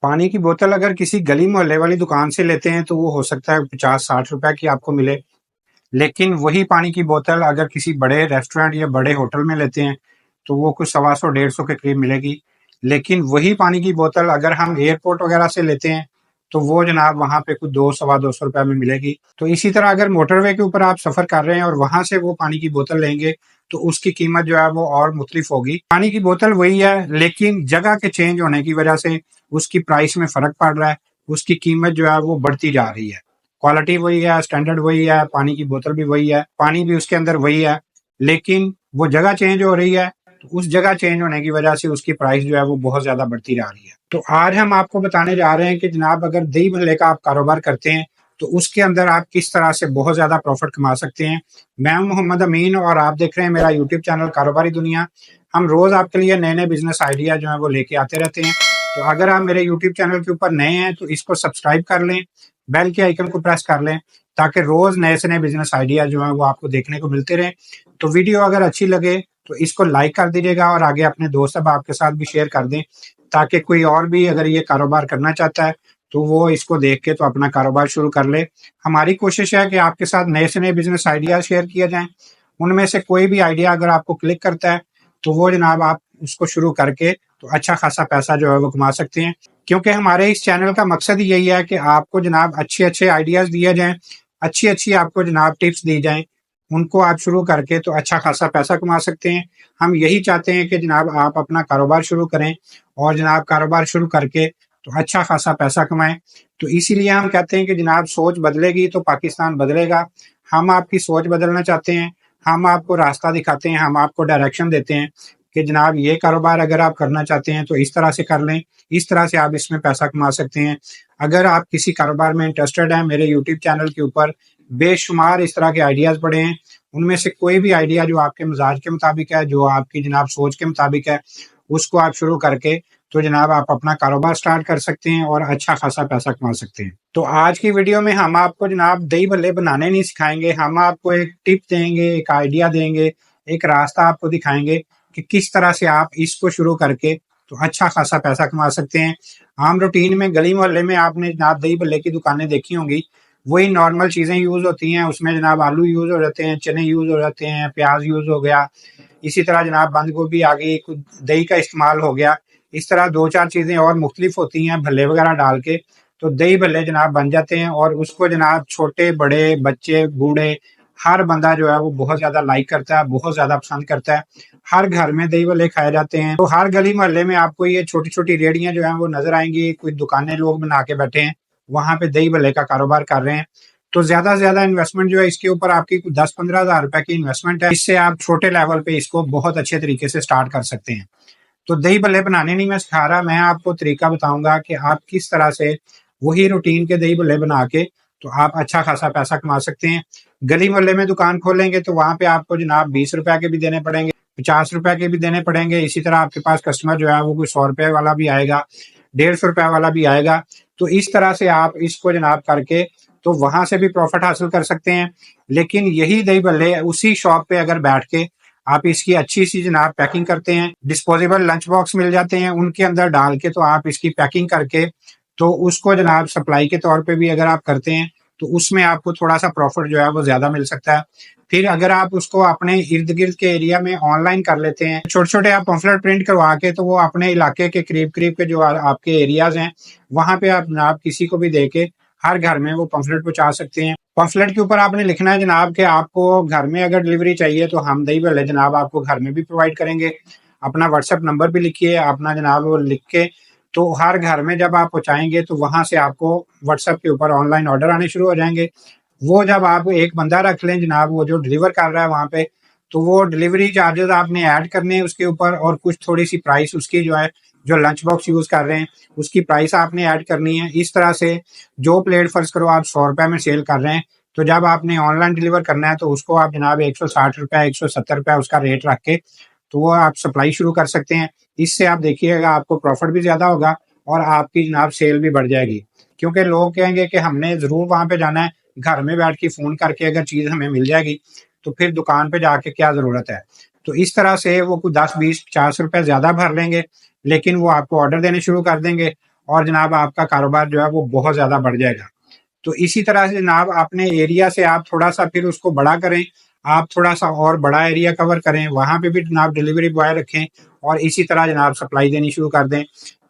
पानी की बोतल अगर किसी गली मोहल्ले वाली दुकान से लेते हैं तो वो हो सकता है 50-60 रुपए की आपको मिले। लेकिन वही पानी की बोतल अगर किसी बड़े रेस्टोरेंट या बड़े होटल में लेते हैं तो वो कुछ 125 150 के करीब मिलेगी। लेकिन वही पानी की बोतल अगर हम एयरपोर्ट वगैरह से लेते हैं तो वो जनाब वहाँ पे कुछ 2 सवा 200 रुपए में मिलेगी। तो इसी तरह अगर मोटरवे के ऊपर आप सफ़र कर रहे हैं और वहाँ से वो पानी की बोतल लेंगे तो उसकी कीमत जो है वो और मुख्तलिफ होगी। पानी की बोतल वही है लेकिन जगह के चेंज होने की वजह से उसकी प्राइस में फ़र्क पड़ रहा है, उसकी कीमत जो है वो बढ़ती जा रही है। क्वालिटी वही है, स्टैंडर्ड वही है, पानी की बोतल भी वही है, पानी भी उसके अंदर वही है, लेकिन वो जगह चेंज हो रही है, तो उस जगह चेंज होने की वजह से उसकी प्राइस जो है वो बहुत ज़्यादा बढ़ती जा रही है। तो आज हम आपको बताने जा रहे हैं कि जनाब अगर दही भल्ले का आप कारोबार करते हैं, तो उसके अंदर आप किस तरह से बहुत ज़्यादा प्रॉफ़िट कमा सकते हैं। मैं हूं मोहम्मद अमीन और आप देख रहे हैं मेरा यूट्यूब चैनल कारोबारी दुनिया। हम रोज़ आपके लिए नए-नए बिज़नेस आइडिया जो हैं वो लेके आते रहते हैं। तो अगर आप मेरे यूट्यूब चैनल के ऊपर नए हैं तो इसको सब्सक्राइब कर लें, बेल के आइकन को प्रेस कर लें ताकि रोज़ नए से नए बिज़नेस आइडिया जो हैं वो आपको देखने को मिलते रहें। तो वीडियो अगर अच्छी लगे तो इसको लाइक कर दीजिएगा और आगे अपने दोस्त अहबाब के साथ भी शेयर कर दें ताकि कोई और भी अगर ये कारोबार करना चाहता है तो वो इसको देख के तो अपना कारोबार शुरू कर ले। हमारी कोशिश है कि आपके साथ नए से नए बिज़नेस आइडिया शेयर किए जाएँ। उनमें से कोई भी आइडिया अगर आपको क्लिक करता है तो वो जनाब आप उसको शुरू करके तो अच्छा खासा पैसा जो है वो कमा सकते हैं। क्योंकि हमारे इस चैनल का मकसद ही यही है कि आपको जनाब अच्छे-अच्छे आइडियाज़ दिए जाएँ, अच्छी-अच्छी आपको जनाब टिप्स दी जाएँ, उनको आप शुरू करके तो अच्छा खासा पैसा कमा सकते हैं। हम यही चाहते हैं कि जनाब आप अपना कारोबार शुरू करें और जनाब कारोबार शुरू करके तो अच्छा खासा पैसा कमाएँ। तो इसीलिए हम कहते हैं कि जनाब सोच बदलेगी तो पाकिस्तान बदलेगा। हम आपकी सोच बदलना चाहते हैं, हम आपको रास्ता दिखाते हैं, हम आपको डायरेक्शन देते हैं कि जनाब ये कारोबार अगर आप करना चाहते हैं तो इस तरह से कर लें, इस तरह से आप इसमें पैसा कमा सकते हैं। अगर आप किसी कारोबार में इंटरेस्टेड हैं, मेरे यूट्यूब चैनल के ऊपर बेशुमार इस तरह के आइडियाज़ पड़े हैं। उनमें से कोई भी आइडिया जो आपके मिजाज के मुताबिक है, जो आपकी जनाब सोच के मुताबिक है, उसको आप शुरू करके तो जनाब आप अपना कारोबार स्टार्ट कर सकते हैं और अच्छा खासा पैसा कमा सकते हैं। तो आज की वीडियो में हम आपको जनाब दही भल्ले बनाने नहीं सिखाएँगे, हम आपको एक टिप देंगे, एक आइडिया देंगे, एक रास्ता आपको दिखाएँगे कि किस तरह से आप इसको शुरू करके तो अच्छा खासा पैसा कमा सकते हैं। आम रूटीन में गली मोहल्ले में आपने जनाब दही भल्ले की दुकानें देखी होंगी, वही नॉर्मल चीज़ें यूज़ होती हैं, उसमें जनाब आलू यूज़ हो जाते हैं, चने यूज़ हो जाते हैं, प्याज़ यूज़ हो गया, इसी तरह जनाब बंद गोभी आ गई, कुछ दही का इस्तेमाल हो गया। इस तरह 2-4 चीज़ें और मुख्तलिफ होती हैं भल्ले वगैरह डाल के, तो दही भल्ले जनाब बन जाते हैं और उसको जनाब छोटे, बड़े, बच्चे, बूढ़े हर बंदा जो है वो बहुत ज़्यादा लाइक करता है, बहुत ज़्यादा पसंद करता है। हर घर में दही भल्ले खाए जाते हैं। तो हर गली मोहल्ले में आपको ये छोटी-छोटी रेहड़ियाँ जो हैं वो नज़र आएँगी, कुछ दुकानें लोग बना के बैठे हैं, वहाँ पे दही भल्ले का कारोबार कर रहे हैं। तो ज़्यादा से ज़्यादा इन्वेस्टमेंट जो है इसके ऊपर आपकी 10-15 हज़ार रुपए की इन्वेस्टमेंट है। इससे आप छोटे लेवल पे इसको बहुत अच्छे तरीके से स्टार्ट कर सकते हैं। तो दही भल्ले बनाने नहीं मैं सिखा रहा, मैं आपको तरीका बताऊँगा कि आप किस तरह से वही रूटीन के दही भल्ले बना के तो आप अच्छा खासा पैसा कमा सकते हैं। गली मोहल्ले में दुकान खोलेंगे तो वहाँ पे आपको जनाब 20 रुपए के भी देने पड़ेंगे, 50 रुपए के भी देने पड़ेंगे। इसी तरह आपके पास कस्टमर जो है वो कोई 100 रुपए वाला भी आएगा, 150 रुपए वाला भी आएगा। तो इस तरह से आप इसको जनाब करके तो वहाँ से भी प्रॉफ़िट हासिल कर सकते हैं। लेकिन यही दही भल्ले उसी शॉप पे अगर बैठ के आप इसकी अच्छी-सी जनाब पैकिंग करते हैं, डिस्पोजेबल लंच बॉक्स मिल जाते हैं, उनके अंदर डाल के तो आप इसकी पैकिंग करके तो उसको जनाब सप्लाई के तौर पे भी अगर आप करते हैं, तो उसमें आपको थोड़ा-सा प्रॉफ़िट जो है वो ज़्यादा मिल सकता है। फिर अगर आप उसको अपने इर्द-गिर्द के एरिया में ऑनलाइन कर लेते हैं, छोटे-छोटे आप पम्फलेट प्रिंट करवा के तो वो अपने इलाके के करीब-करीब के जो आपके एरियाज़ हैं, वहाँ पे आप जनाब किसी को भी दे के हर घर में वो पम्फलेट पहुँचा सकते हैं। पम्फलेट के ऊपर आपने लिखना है जनाब कि आपको घर में अगर डिलीवरी चाहिए तो हम दही भल्ले जनाब आपको घर में भी प्रोवाइड करेंगे। अपना व्हाट्सएप नंबर भी लिखिए, अपना जनाब वो लिख के तो हर घर में जब आप पहुँचाएँगे तो वहाँ से आपको व्हाट्सएप के ऊपर ऑनलाइन ऑर्डर आने शुरू हो जाएँगे। वो जब आप एक बंदा रख लें जनाब वो जो डिलीवर कर रहा है वहाँ पे, तो वो डिलीवरी चार्जेज़ आपने ऐड करने हैं उसके ऊपर और कुछ थोड़ी-सी प्राइस उसकी जो है, जो लंच बॉक्स यूज़ कर रहे हैं, उसकी प्राइस आपने ऐड करनी है। इस तरह से जो प्लेट फ़र्ज़ करो आप ₹100 में सेल कर रहे हैं, तो जब आपने ऑनलाइन डिलीवर करना है तो उसको आप जनाब ₹160 ₹170 उसका रेट रख के, तो वो आप सप्लाई शुरू कर सकते हैं। इससे आप देखिएगा आपको प्रॉफ़िट भी ज़्यादा होगा और आपकी जनाब सेल भी बढ़ जाएगी। क्योंकि लोग कहेंगे कि हमने ज़रूर वहाँ पे जाना है, घर में बैठ के फ़ोन करके अगर चीज़ हमें मिल जाएगी, तो फिर दुकान पे जाके क्या ज़रूरत है। तो इस तरह से वो कोई 10, 20, ₹50 ज़्यादा भर लेंगे, लेकिन वो आपको ऑर्डर देने शुरू कर देंगे और जनाब आपका कारोबार जो है वो बहुत ज़्यादा बढ़ जाएगा। तो इसी तरह से जनाब अपने एरिया से आप थोड़ा-सा फिर उसको बड़ा करें, आप थोड़ा-सा और बड़ा एरिया कवर करें, वहाँ पे भी जनाब डिलीवरी बॉय रखें और इसी तरह जनाब सप्लाई देनी शुरू कर दें।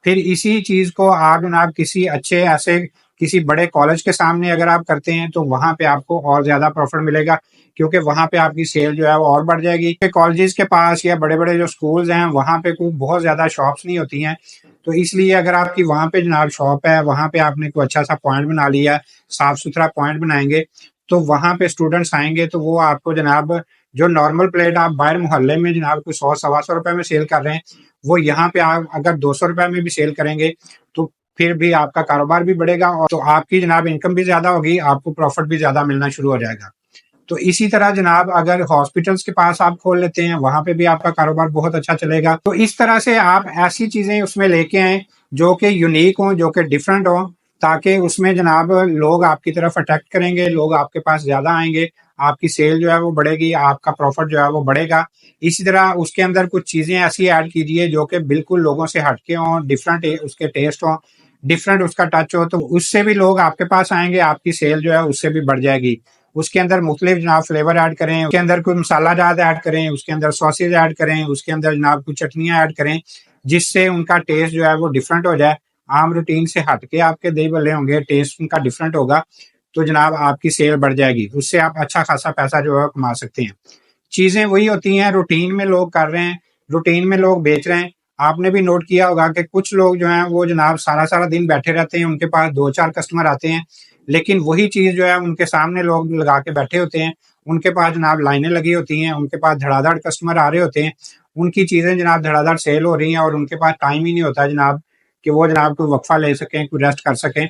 फिर इसी चीज़ को आप जनाब किसी अच्छे ऐसे किसी बड़े कॉलेज के सामने अगर आप करते हैं तो वहाँ पे आपको और ज़्यादा प्रॉफ़िट मिलेगा, क्योंकि वहाँ पे आपकी सेल जो है वो और बढ़ जाएगी। कॉलेजेस के पास या बड़े-बड़े जो स्कूल्स हैं वहाँ पे कोई बहुत ज़्यादा शॉप्स नहीं होती हैं। तो इसलिए अगर आपकी वहाँ पे जनाब शॉप है, वहाँ पे आपने कोई अच्छा-सा पॉइंट बना लिया, साफ-सुथरा पॉइंट बनाएँगे, तो वहाँ पे स्टूडेंट्स आएँगे तो वो आपको जनाब जो नॉर्मल प्लेट आप बाहर मोहल्ले में जनाब कोई 100 सवा ₹100 में सेल कर रहे हैं, वो यहाँ पे आप अगर ₹200 में भी सेल करेंगे, तो फिर भी आपका कारोबार भी बढ़ेगा और तो आपकी जनाब इनकम भी ज़्यादा होगी, आपको प्रॉफ़िट भी ज़्यादा मिलना शुरू हो जाएगा। तो इसी तरह जनाब अगर हॉस्पिटल्स के पास आप खोल लेते हैं, वहाँ पे भी आपका कारोबार बहुत अच्छा चलेगा। तो इस तरह से आप ऐसी चीज़ें उसमें लेके आएँ, जो कि यूनिक हों, जो कि डिफरेंट हों, ताकि उसमें जनाब लोग आपकी तरफ अट्रैक्ट करेंगे, लोग आपके पास ज़्यादा आएँगे, आपकी सेल जो है वो बढ़ेगी, आपका प्रॉफ़िट जो है वो बढ़ेगा। इसी तरह उसके अंदर कुछ चीज़ें ऐसी ऐड कीजिए जो कि बिल्कुल लोगों से हट के हों, डिफरेंट उसके टेस्ट हों, डिफरेंट उसका टच हो, तो उससे भी लोग आपके पास आएँगे, आपकी सेल जो है उससे भी बढ़ जाएगी। उसके अंदर मुख्तलिफ जनाब फ्लेवर ऐड करें, उसके अंदर कोई मसाला जात ऐड करें, उसके अंदर सॉसेज ऐड करें, उसके अंदर जनाब कुछ चटनियाँ ऐड करें, जिससे उनका टेस्ट जो है वो डिफरेंट हो जाए। आम रूटीन से हट के आपके दही बल्ले होंगे, टेस्ट उनका डिफरेंट होगा, तो जनाब आपकी सेल बढ़ जाएगी। उससे आप अच्छा खासा पैसा जो है कमा सकते हैं। चीज़ें वही होती हैं, रूटीन में लोग कर रहे हैं, रूटीन में लोग बेच रहे हैं। आपने भी नोट किया होगा कि कुछ लोग जो हैं वो जनाब सारा-सारा दिन बैठे रहते हैं, उनके पास 2-4 कस्टमर आते हैं, लेकिन वही चीज़ जो है उनके सामने लोग लगा के बैठे होते हैं, उनके पास जनाब लाइनें लगी होती हैं, उनके पास धड़ाधड़ कस्टमर आ रहे होते हैं, उनकी चीज़ें जनाब धड़ाधड़ सेल हो रही हैं और उनके पास टाइम ही नहीं होता जनाब कि वो जनाब कोई वक़्फ़ा ले सकें, कोई रेस्ट कर सकें।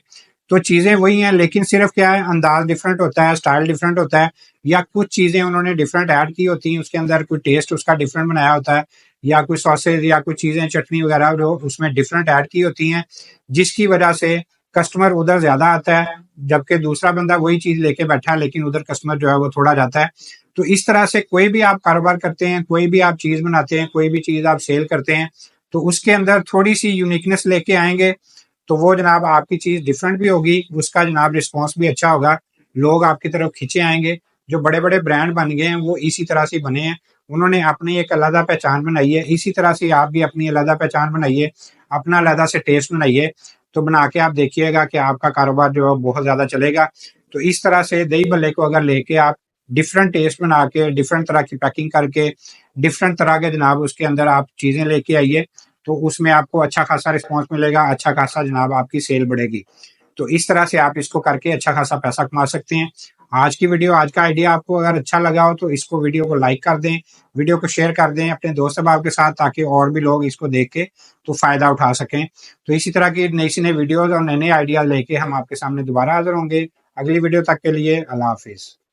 तो चीज़ें वही हैं, लेकिन सिर्फ़ क्या है, अंदाज़ डिफरेंट होता है, स्टाइल डिफरेंट होता है, या कुछ चीज़ें उन्होंने डिफरेंट ऐड की होती हैं, उसके अंदर कोई टेस्ट उसका डिफरेंट बनाया होता है, या कोई सॉसेज या कुछ चीज़ें चटनी वगैरह जो उसमें डिफरेंट ऐड की होती हैं, जिसकी वजह से कस्टमर उधर ज़्यादा आता है, जबकि दूसरा बंदा वही चीज़ लेके बैठा है, लेकिन उधर कस्टमर जो है वो थोड़ा जाता है। तो इस तरह से कोई भी आप कारोबार करते हैं, कोई भी आप चीज़ बनाते हैं, कोई भी चीज़ आप सेल करते हैं, तो उसके अंदर थोड़ी-सी यूनिकनेस लेके आएँगे, तो वो जनाब आपकी चीज़ डिफरेंट भी होगी, उसका जनाब रिस्पॉन्स भी अच्छा होगा, लोग आपकी तरफ खींचे आएँगे। जो बड़े-बड़े ब्रांड बन गए हैं, वो इसी तरह से बने हैं। उन्होंने अपनी एक अलग पहचान बनाई है, इसी तरह से आप भी अपनी अलग पहचान बनाइए, अपना अलग से टेस्ट बनाइए, तो बना के आप देखिएगा कि आपका कारोबार जो है बहुत ज़्यादा चलेगा। तो इस तरह से दही भल्ले को अगर लेके आप डिफरेंट टेस्ट बना के, डिफरेंट तरह की पैकिंग करके, डिफरेंट तरह के जनाब उसके अंदर आप चीज़ें लेके आइए, तो उसमें आपको अच्छा खासा रिस्पॉन्स मिलेगा, अच्छा खासा जनाब आपकी सेल बढ़ेगी। तो इस तरह से आप इसको करके अच्छा खासा पैसा कमा सकते हैं। आज की वीडियो, आज का आइडिया आपको अगर अच्छा लगा हो तो इसको वीडियो को लाइक कर दें, वीडियो को शेयर कर दें अपने दोस्त अहबाब के साथ, ताकि और भी लोग इसको देख के तो फ़ायदा उठा सकें। तो इसी तरह की नई से नई वीडियोज़ और नए-नए आइडियाज़ लेके हम आपके सामने दोबारा हाज़िर होंगे। अगली वीडियो तक के लिए अल्लाह हाफ़िज़।